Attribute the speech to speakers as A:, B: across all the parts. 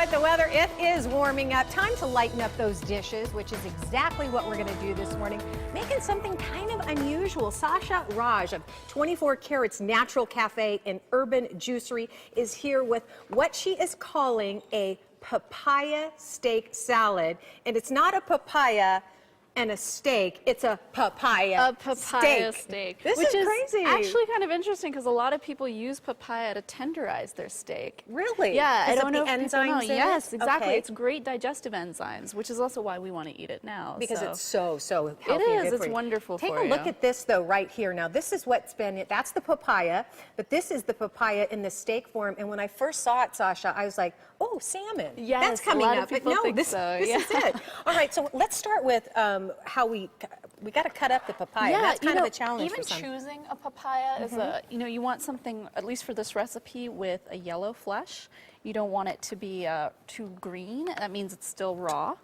A: what, the weather, it is warming up. Time to lighten up those dishes, which is exactly what we're going to do this morning. Making something kind of unusual. Sasha Raj of 24 Carats Natural Cafe and Urban Juicery is here with what she is calling a papaya steak salad. And it's not a papaya and a steak, it's a papaya
B: steak.
A: This
B: which
A: is crazy.
B: Actually kind of interesting because a lot of people use papaya to tenderize their steak.
A: Really?
B: Yeah, I
A: Because
B: don't
A: of
B: know
A: the
B: if people know.
A: enzymes in
B: Yes,
A: it?
B: exactly.
A: Okay.
B: It's great digestive enzymes, which is also why we want to eat it now.
A: Because it's so healthy.
B: It
A: and
B: is.
A: good
B: It's
A: for you.
B: wonderful
A: Take
B: for
A: a look
B: you.
A: at this though right here. Now this is what's been, that's the papaya, but this is the papaya in the steak form. And when I first saw it, Sasha, I was like, oh, salmon.
B: Yes,
A: that's coming
B: a lot
A: up.
B: of people
A: but no,
B: think
A: this
B: so.
A: is it. All right, so let's start with how we got to cut up the papaya.
B: Yeah,
A: That's kind of a challenge
B: even
A: for some.
B: choosing a papaya is you want something, at least for this recipe, with a yellow flesh. You don't want it to be too green. That means it's still raw.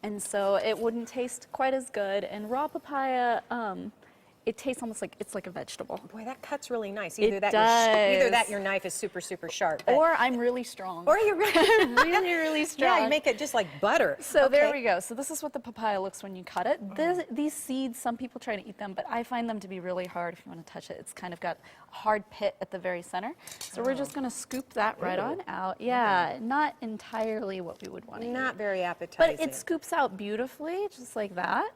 B: And so it wouldn't taste quite as good. And raw papaya, it tastes almost like it's like a vegetable.
A: Boy, that cuts really nice.
B: It
A: Either that
B: does.
A: your knife is super sharp. But,
B: Or I'm really strong.
A: or you're really,
B: really strong.
A: Yeah, you make it just like butter.
B: So there
A: Okay.
B: we go. So this is what the papaya looks when you cut it. These seeds, some people try to eat them, but I find them to be really hard if you want to touch it. It's kind of got a hard pit at the very center. So we're just going to scoop that right on out. Yeah, not entirely what we would want to eat.
A: Not very appetizing.
B: But it scoops out beautifully, just like that.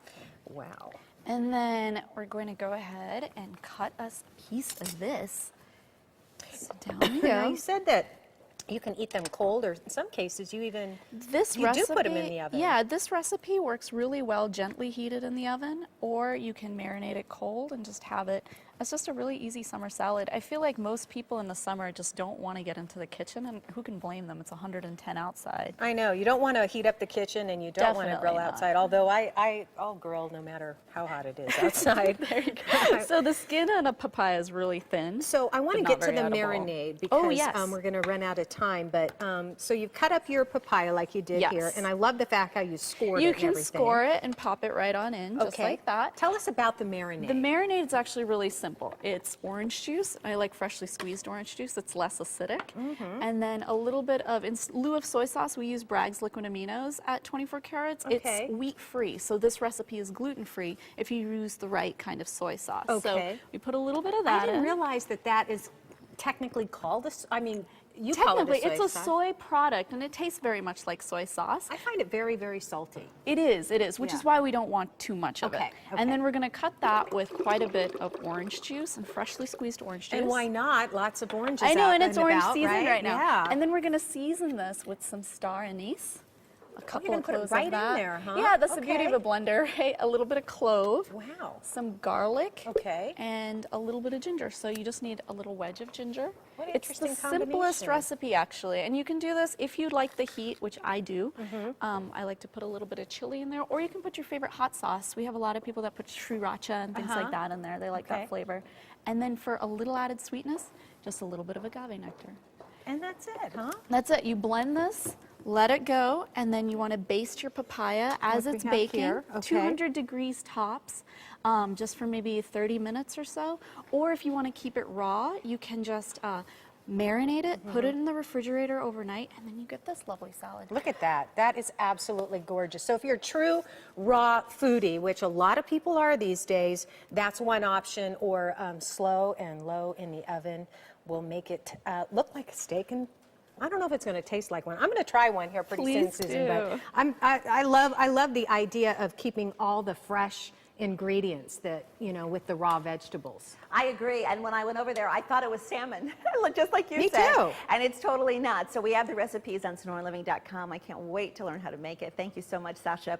A: Wow.
B: And then we're going to go ahead and cut us a piece of this. So down we
A: Now,
B: go.
A: you said that you can eat them cold, or in some cases you even
B: This
A: you
B: recipe,
A: do put them in the oven.
B: Yeah, this recipe works really well gently heated in the oven, or you can marinate it cold and just have it. It's just a really easy summer salad. I feel like most people in the summer just don't want to get into the kitchen, and who can blame them? It's 110 outside.
A: I know, you don't want to heat up the kitchen and you don't want to
B: Definitely
A: grill
B: not.
A: outside, although I'll grill no matter how hot it is outside.
B: There you go. So the skin on a papaya is really thin.
A: So I want to
B: but
A: get
B: not
A: to the
B: very edible.
A: marinade because
B: Oh, yes.
A: we're going to run out of time. But so you've cut up your papaya like you did
B: Yes.
A: here, and I love the fact how you scored it
B: You
A: and
B: can
A: everything.
B: score it and pop it right on in, just like that.
A: Tell us about the marinade.
B: The marinade is actually really simple. It's orange juice. I like freshly squeezed orange juice. It's less acidic. And then a little bit of, in lieu of soy sauce, we use Bragg's liquid aminos at 24 Carats.
A: Okay.
B: It's wheat-free, so this recipe is gluten-free if you use the right kind of soy sauce.
A: Okay.
B: So we put a little bit of that
A: I didn't
B: in.
A: realize that is technically called I mean, you call it
B: Technically,
A: a soy
B: it's a
A: sauce.
B: soy product, and it tastes very much like soy sauce.
A: I find it very salty.
B: It is, which
A: Yeah.
B: is why we don't want too much of
A: Okay,
B: it. And then we're going to cut that with quite a bit of orange juice and freshly squeezed orange juice.
A: And why not? Lots of oranges
B: I know,
A: out
B: and it's
A: and
B: orange
A: about,
B: season right now.
A: Yeah.
B: And then we're going to season this with some star anise. A couple
A: gonna
B: of
A: put it
B: cloves
A: right
B: of
A: in
B: that.
A: there, huh?
B: Yeah, that's the beauty of
A: Okay.
B: a blender, right? A little bit of clove.
A: Wow.
B: Some garlic.
A: Okay.
B: And a little bit of ginger. So you just need a little wedge of ginger.
A: What an
B: It's the
A: interesting
B: simplest
A: combination.
B: recipe, actually. And you can do this if you like the heat, which I do. I like to put a little bit of chili in there, or you can put your favorite hot sauce. We have a lot of people that put sriracha and things like that in there. They like
A: Okay.
B: that flavor. And then for a little added sweetness, just a little bit of agave nectar.
A: And that's it, huh?
B: That's it. You blend this, let it go, and then you want to baste your papaya as
A: What we
B: it's
A: have
B: baking,
A: here, okay.
B: 200 degrees tops, just for maybe 30 minutes or so. Or if you want to keep it raw, you can just marinate it, put it in the refrigerator overnight, and then you get this lovely salad.
A: Look at that. That is absolutely gorgeous. So if you're a true raw foodie, which a lot of people are these days, that's one option, or slow and low in the oven will make it look like a steak. And I don't know if it's going to taste like one. I'm going to try one here pretty soon,
B: Please
A: Susan.
B: do.
A: But I love the idea of keeping all the fresh ingredients that, with the raw vegetables.
C: I agree, and when I went over there, I thought it was salmon, just like you
A: Me
C: said.
A: too.
C: And it's totally not. So we have the recipes on SonoraLiving.com. I can't wait to learn how to make it. Thank you so much, Sasha.